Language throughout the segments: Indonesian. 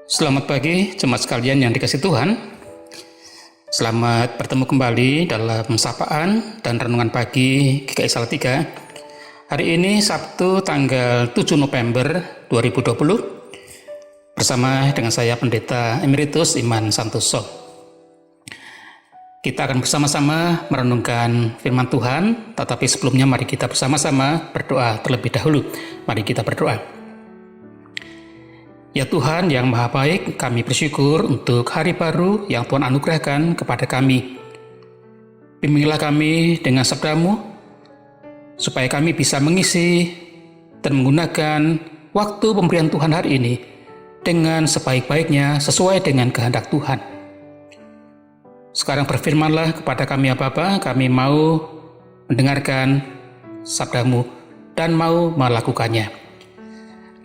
Selamat pagi, jemaat sekalian yang dikasihi Tuhan. Selamat bertemu kembali dalam sapaan dan renungan pagi GKI Salatiga. Hari ini Sabtu tanggal 7 November 2020 bersama dengan saya Pendeta Emeritus Iman Santoso. Kita akan bersama-sama merenungkan firman Tuhan, tetapi sebelumnya mari kita bersama-sama berdoa terlebih dahulu. Mari kita berdoa. Ya Tuhan yang Maha Baik, kami bersyukur untuk hari baru yang Tuhan anugerahkan kepada kami. Bimbinglah kami dengan sabda-Mu, supaya kami bisa mengisi dan menggunakan waktu pemberian Tuhan hari ini dengan sebaik-baiknya sesuai dengan kehendak Tuhan. Sekarang berfirmanlah kepada kami ya Bapa, kami mau mendengarkan sabda-Mu dan mau melakukannya.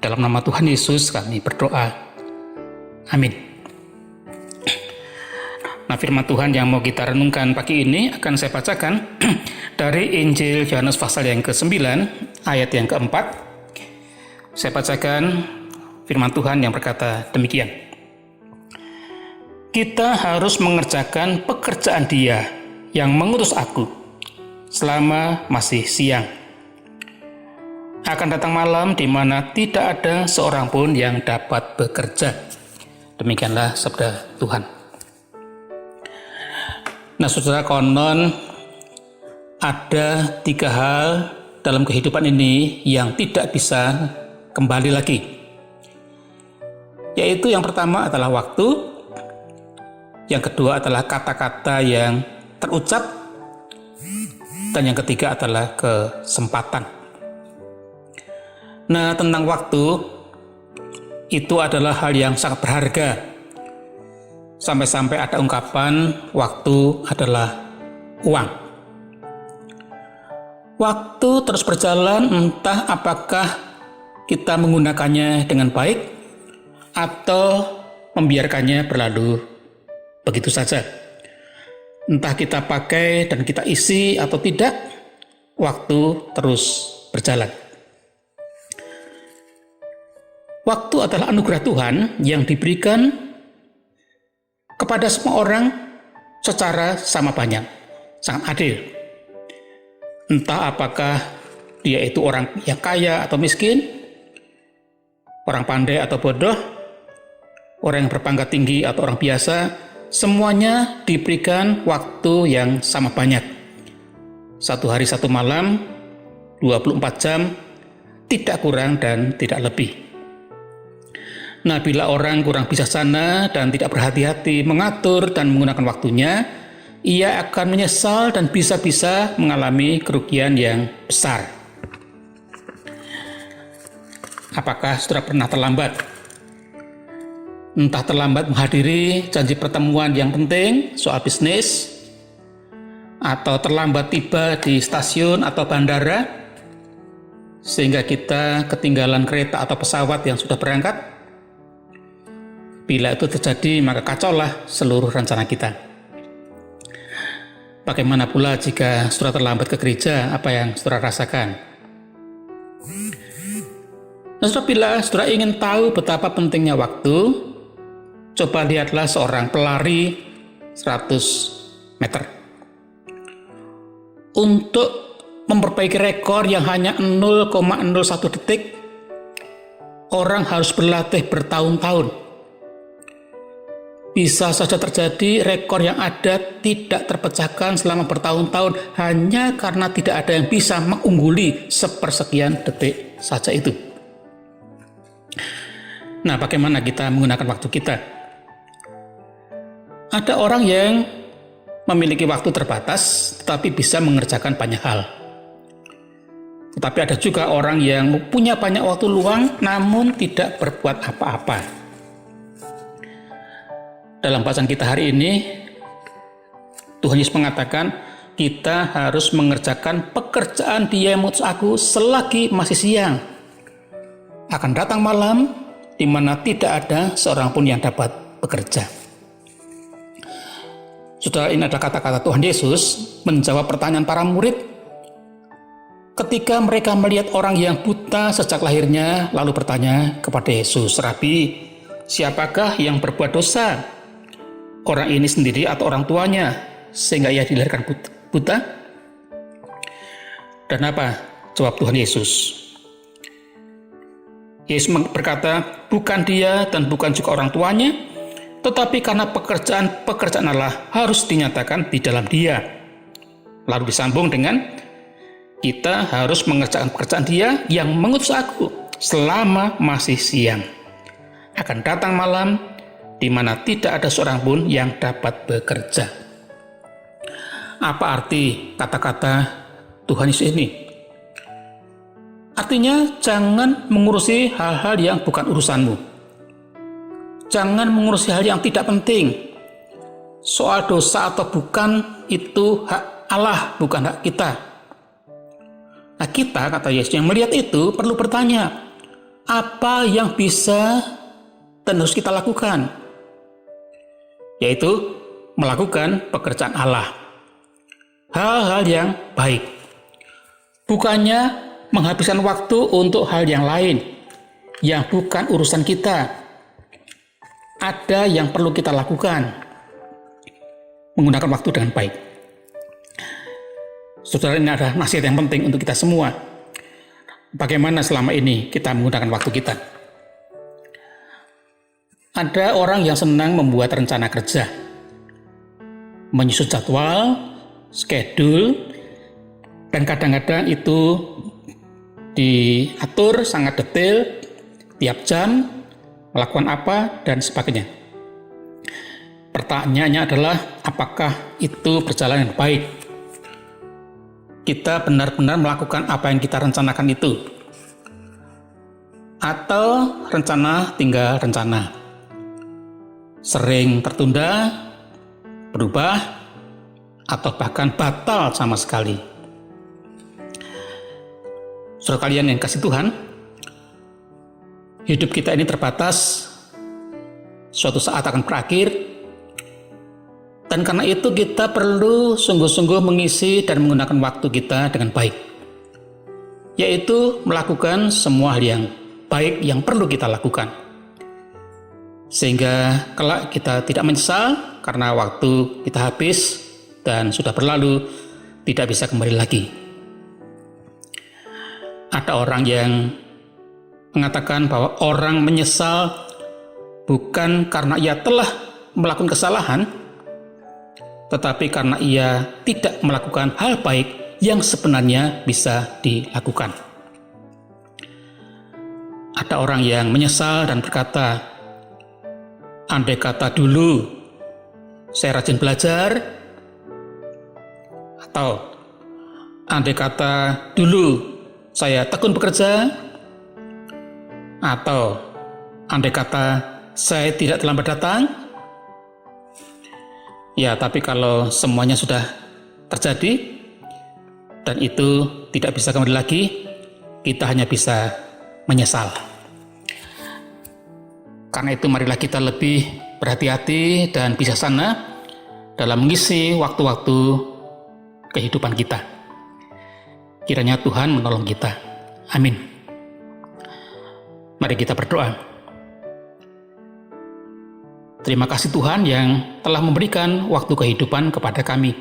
Dalam nama Tuhan Yesus kami berdoa. Amin. Nah, firman Tuhan yang mau kita renungkan pagi ini akan saya bacakan dari Injil Yohanes pasal yang ke-9 ayat yang ke-4. Saya bacakan firman Tuhan yang berkata demikian. Kita harus mengerjakan pekerjaan Dia yang mengutus aku selama masih siang. Akan datang malam di mana tidak ada seorang pun yang dapat bekerja. Demikianlah sabda Tuhan. Nah, saudara, konon ada 3 hal dalam kehidupan ini yang tidak bisa kembali lagi. Yaitu yang pertama adalah waktu, yang kedua adalah kata-kata yang terucap, dan yang ketiga adalah kesempatan. Nah, tentang waktu, itu adalah hal yang sangat berharga. Sampai-sampai ada ungkapan, waktu adalah uang. Waktu terus berjalan, entah apakah kita menggunakannya dengan baik, atau membiarkannya berlalu begitu saja. Entah kita pakai dan kita isi atau tidak, waktu terus berjalan. Waktu adalah anugerah Tuhan yang diberikan kepada semua orang secara sama banyak, sangat adil. Entah apakah dia itu orang yang kaya atau miskin, orang pandai atau bodoh, orang yang berpangkat tinggi atau orang biasa, semuanya diberikan waktu yang sama banyak. 1 hari 1 malam, 24 jam, tidak kurang dan tidak lebih. Nah, bila orang kurang bijaksana dan tidak berhati-hati mengatur dan menggunakan waktunya, ia akan menyesal dan bisa-bisa mengalami kerugian yang besar. Apakah saudara pernah terlambat? Entah terlambat menghadiri janji pertemuan yang penting soal bisnis, atau terlambat tiba di stasiun atau bandara, sehingga kita ketinggalan kereta atau pesawat yang sudah berangkat. Bila itu terjadi, maka kacaulah seluruh rencana kita. Bagaimana pula jika saudara terlambat ke gereja, apa yang saudara rasakan? Nah, saudara, bila saudara ingin tahu betapa pentingnya waktu, coba lihatlah seorang pelari 100 meter. Untuk memperbaiki rekor yang hanya 0,01 detik, orang harus berlatih bertahun-tahun. Bisa saja terjadi rekor yang ada tidak terpecahkan selama bertahun-tahun hanya karena tidak ada yang bisa mengungguli sepersekian detik saja itu. Nah, bagaimana kita menggunakan waktu kita? Ada orang yang memiliki waktu terbatas tetapi bisa mengerjakan banyak hal. Tetapi ada juga orang yang punya banyak waktu luang namun tidak berbuat apa-apa. Dalam bacaan kita hari ini, Tuhan Yesus mengatakan, kita harus mengerjakan pekerjaan Dia yang mengutus aku selagi masih siang. Akan datang malam, di mana tidak ada seorang pun yang dapat bekerja. Saudara, ini ada kata-kata Tuhan Yesus menjawab pertanyaan para murid ketika mereka melihat orang yang buta sejak lahirnya, lalu bertanya kepada Yesus, Rabi, Siapakah yang berbuat dosa? Orang ini sendiri atau orang tuanya, sehingga ia dilahirkan buta? Dan apa jawab Tuhan Yesus? Yesus berkata, bukan dia dan bukan juga orang tuanya, tetapi karena pekerjaan Allah harus dinyatakan di dalam dia. Lalu disambung dengan, kita harus mengerjakan pekerjaan dia yang mengutus aku selama masih siang. Akan datang malam di mana tidak ada seorang pun yang dapat bekerja. Apa arti kata-kata Tuhan Yesus ini? Artinya, jangan mengurusi hal-hal yang bukan urusanmu. Jangan mengurusi hal yang tidak penting. Soal dosa atau bukan, itu hak Allah, bukan hak kita. Nah, kita, kata Yesus, yang melihat itu perlu bertanya, apa yang bisa dan harus kita lakukan? Yaitu melakukan pekerjaan Allah. Hal-hal yang baik. Bukannya menghabiskan waktu untuk hal yang lain, yang bukan urusan kita. Ada yang perlu kita lakukan. Menggunakan waktu dengan baik. Saudara, ini adalah nasihat yang penting untuk kita semua. Bagaimana selama ini kita menggunakan waktu kita? Ada orang yang senang membuat rencana kerja, menyusun jadwal, schedule, dan kadang-kadang itu diatur sangat detail, tiap jam, melakukan apa, dan sebagainya. Pertanyaannya adalah, apakah itu berjalan dengan baik? Kita benar-benar melakukan apa yang kita rencanakan itu? Atau rencana tinggal rencana? Sering tertunda, berubah, atau bahkan batal sama sekali. Saudara kalian yang kasih Tuhan, hidup kita ini terbatas, suatu saat akan berakhir, dan karena itu kita perlu sungguh-sungguh mengisi dan menggunakan waktu kita dengan baik, yaitu melakukan semua hal yang baik yang perlu kita lakukan. Sehingga kelak kita tidak menyesal karena waktu kita habis dan sudah berlalu, tidak bisa kembali lagi. Ada orang yang mengatakan bahwa orang menyesal bukan karena ia telah melakukan kesalahan, tetapi karena ia tidak melakukan hal baik yang sebenarnya bisa dilakukan. Ada orang yang menyesal dan berkata, andai kata dulu saya rajin belajar, atau andai kata dulu saya tekun bekerja, atau andai kata saya tidak terlambat datang. Ya, tapi kalau semuanya sudah terjadi dan itu tidak bisa kembali lagi, kita hanya bisa menyesal. Karena itu marilah kita lebih berhati-hati dan bijaksana dalam mengisi waktu-waktu kehidupan kita. Kiranya Tuhan menolong kita. Amin. Mari kita berdoa. Terima kasih Tuhan yang telah memberikan waktu kehidupan kepada kami.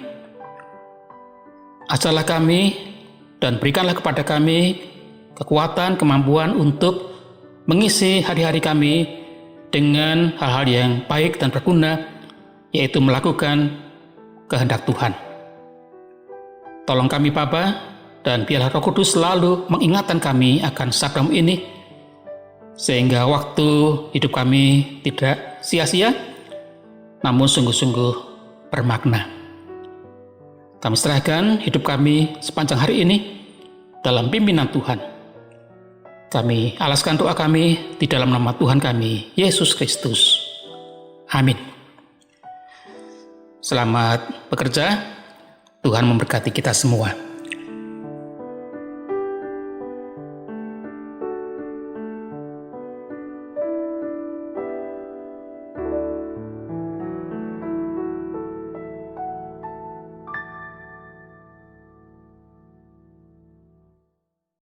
Ajarlah kami dan berikanlah kepada kami kekuatan, kemampuan untuk mengisi hari-hari kami dengan hal-hal yang baik dan berguna, yaitu melakukan kehendak Tuhan. Tolong kami Bapa, dan biarlah Roh Kudus selalu mengingatkan kami akan sabda-Mu ini, sehingga waktu hidup kami tidak sia-sia, namun sungguh-sungguh bermakna. Kami serahkan hidup kami sepanjang hari ini dalam pimpinan Tuhan. Kami alaskan doa kami di dalam nama Tuhan kami, Yesus Kristus. Amin. Selamat bekerja, Tuhan memberkati kita semua.